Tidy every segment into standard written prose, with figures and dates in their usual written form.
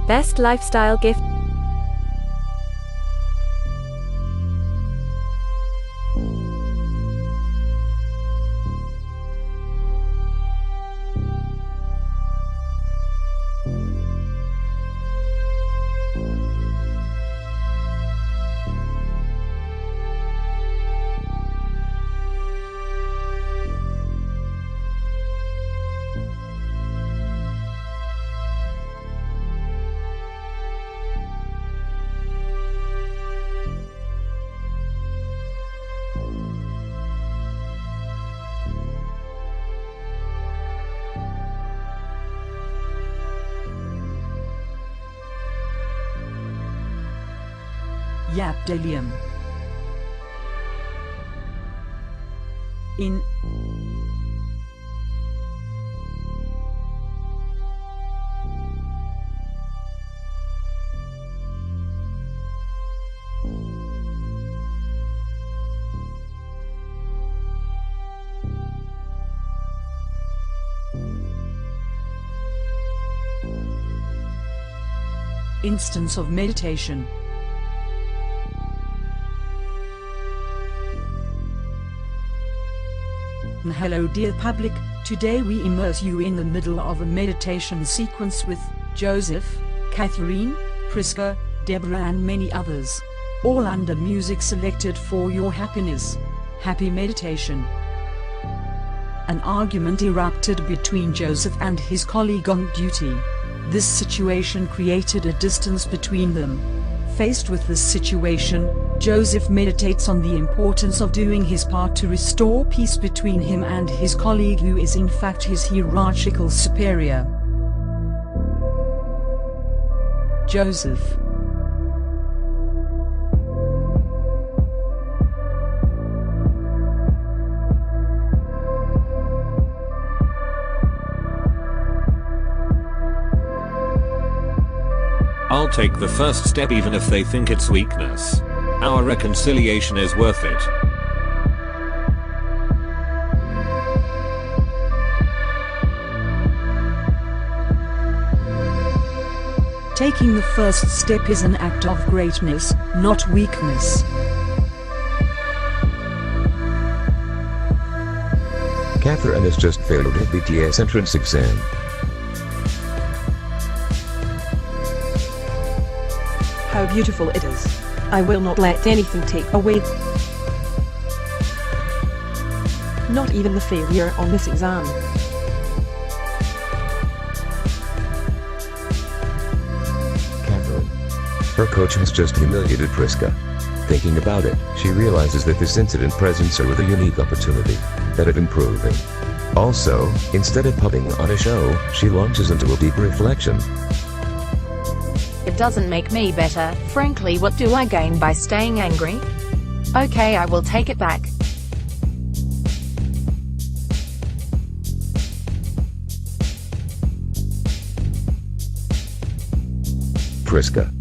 Best lifestyle gift. Bdellium. In instance of meditation. Hello dear public, today we immerse you in the middle of a meditation sequence with Joseph, Catherine, Priska, Deborah and many others. All under music selected for your happiness. Happy meditation. An argument erupted between Joseph and his colleague on duty. This situation created a distance between them. Faced with this situation, Joseph meditates on the importance of doing his part to restore peace between him and his colleague, who is in fact his hierarchical superior. Joseph. I'll take the first step even if they think it's weakness. Our reconciliation is worth it. Taking the first step is an act of greatness, not weakness. Catherine has just failed her BTS entrance exam. How beautiful it is. I will not let anything take away. Not even the failure on this exam. Catherine. Her coach has just humiliated Priska. Thinking about it, she realizes that this incident presents her with a unique opportunity, that of improving. Also, instead of putting on a show, she launches into a deep reflection. It doesn't make me better. Frankly, what do I gain by staying angry? Okay, I will take it back. Priska.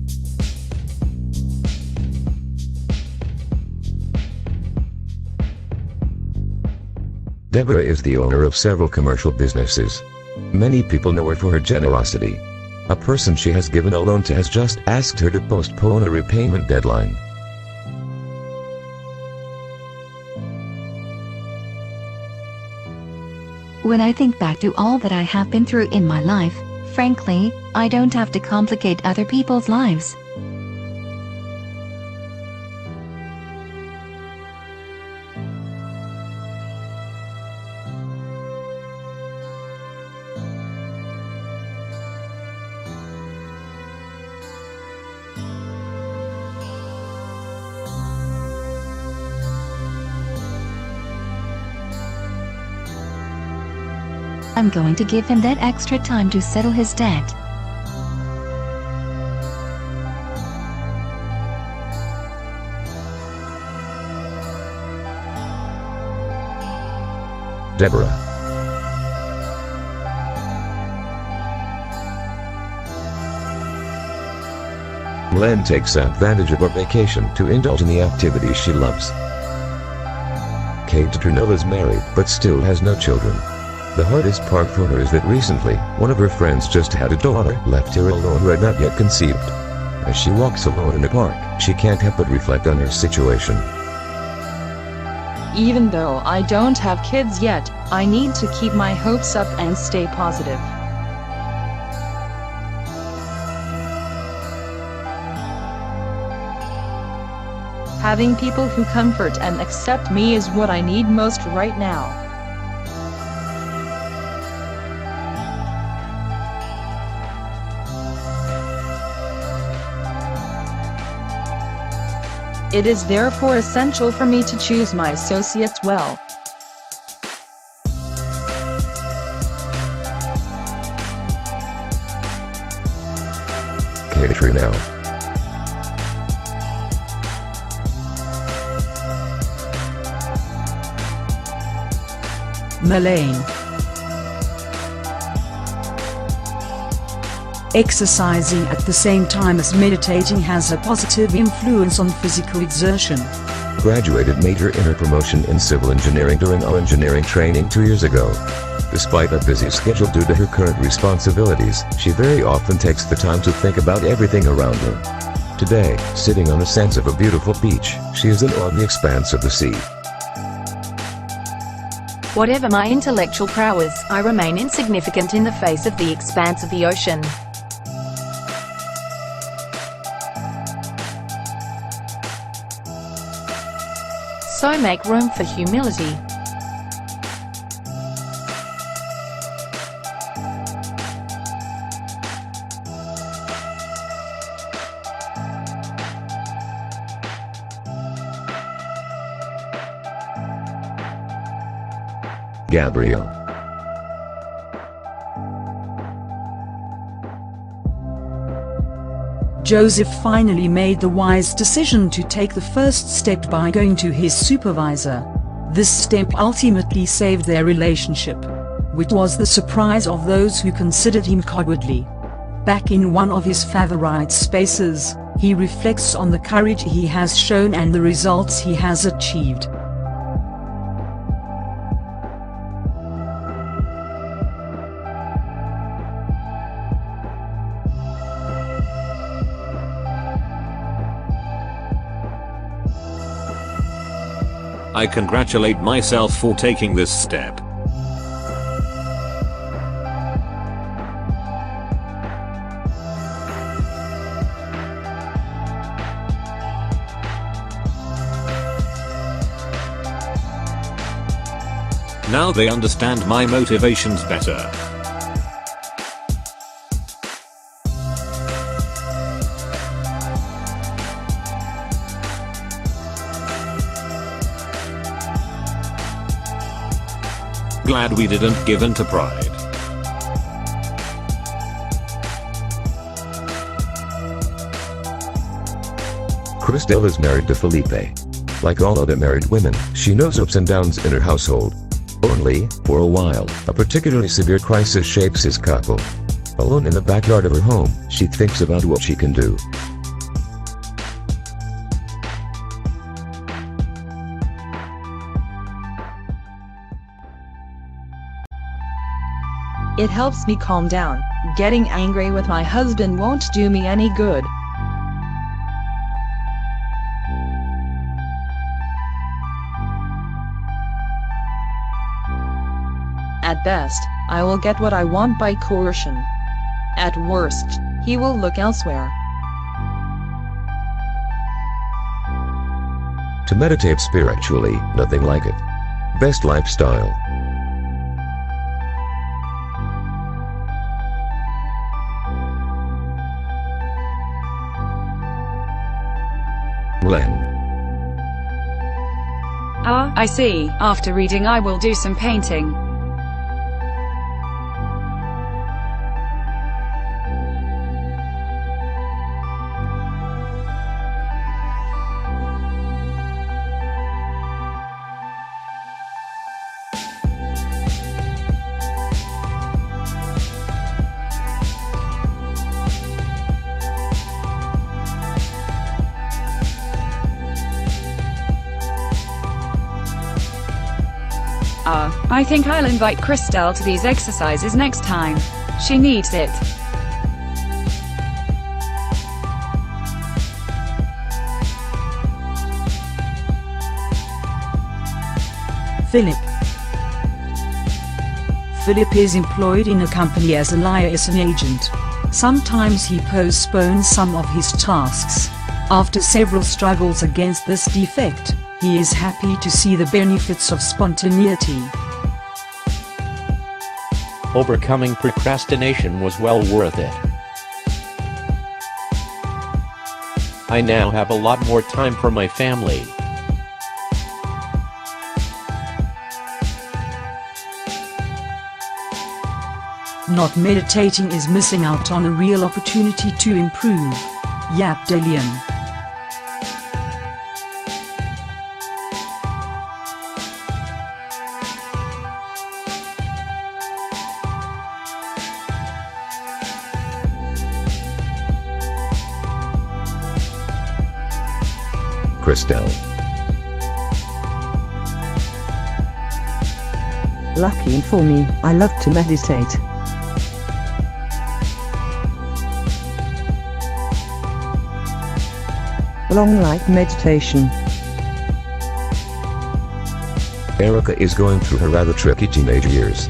Deborah is the owner of several commercial businesses. Many people know her for her generosity. A person she has given a loan to has just asked her to postpone a repayment deadline. When I think back to all that I have been through in my life, frankly, I don't have to complicate other people's lives. I'm going to give him that extra time to settle his debt. Deborah. Len takes advantage of her vacation to indulge in the activities she loves. Kate Turner is married but still has no children. The hardest part for her is that recently, one of her friends just had a daughter left her alone who had not yet conceived. As she walks alone in the park, she can't help but reflect on her situation. Even though I don't have kids yet, I need to keep my hopes up and stay positive. Having people who comfort and accept me is what I need most right now. It is therefore essential for me to choose my associates well. Cater now. Malane. Exercising at the same time as meditating has a positive influence on physical exertion. Graduated major in her promotion in civil engineering during our engineering training 2 years ago. Despite a busy schedule due to her current responsibilities, she very often takes the time to think about everything around her. Today, sitting on the sands of a beautiful beach, she is in awe of the expanse of the sea. Whatever my intellectual prowess, I remain insignificant in the face of the expanse of the ocean. So make room for humility. Gabrielle. Joseph finally made the wise decision to take the first step by going to his supervisor. This step ultimately saved their relationship, which was the surprise of those who considered him cowardly. Back in one of his favorite spaces, he reflects on the courage he has shown and the results he has achieved. I congratulate myself for taking this step. Now they understand my motivations better. Glad we didn't give in to pride. Christelle is married to Felipe. Like all other married women, she knows ups and downs in her household. Only, for a while, a particularly severe crisis shakes his couple. Alone in the backyard of her home, she thinks about what she can do. It helps me calm down. Getting angry with my husband won't do me any good. At best, I will get what I want by coercion. At worst, he will look elsewhere. To meditate spiritually, nothing like it. Best lifestyle. Len. Ah, I see. After reading I will do some painting. I think I'll invite Christelle to these exercises next time. She needs it. Philip. Philip is employed in a company as a liaison agent. Sometimes he postpones some of his tasks. After several struggles against this defect, he is happy to see the benefits of spontaneity. Overcoming procrastination was well worth it. I now have a lot more time for my family. Not meditating is missing out on a real opportunity to improve. Bdellium. Christelle. Lucky for me, I love to meditate. Long like meditation. Erica is going through her rather tricky teenage years.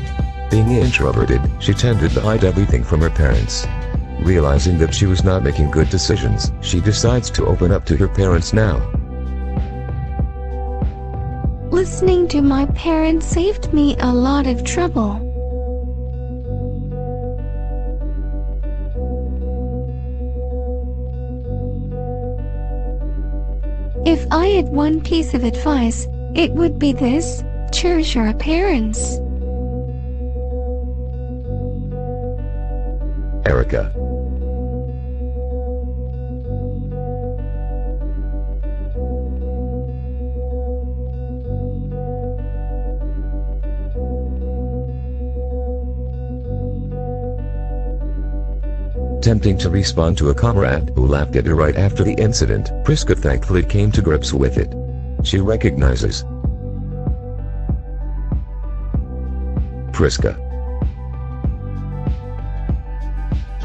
Being introverted, she tended to hide everything from her parents. Realizing that she was not making good decisions, she decides to open up to her parents now. Listening to my parents saved me a lot of trouble. If I had one piece of advice, it would be this: cherish your parents. Erica. Attempting to respond to a comrade who laughed at her right after the incident, Priska thankfully came to grips with it. She recognizes Priska.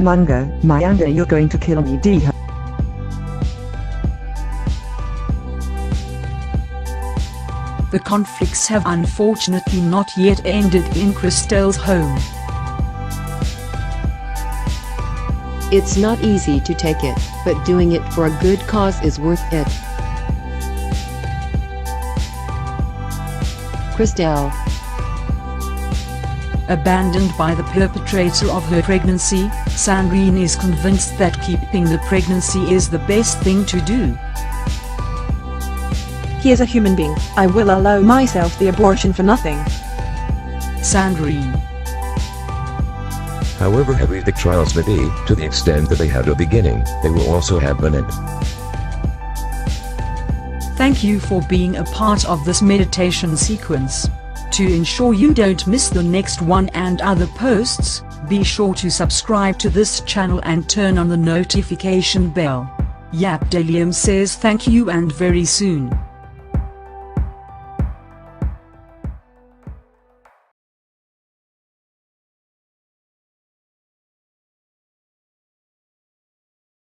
Mungo, my anger, you're going to kill me, dear. The conflicts have unfortunately not yet ended in Christelle's home. It's not easy to take it, but doing it for a good cause is worth it. Christelle. Abandoned by the perpetrator of her pregnancy, Sandrine is convinced that keeping the pregnancy is the best thing to do. He is a human being. I will allow myself the abortion for nothing. Sandrine. However heavy the trials may be, to the extent that they had a beginning, they will also have an end. Thank you for being a part of this meditation sequence. To ensure you don't miss the next one and other posts, be sure to subscribe to this channel and turn on the notification bell. Bdellium says thank you and very soon.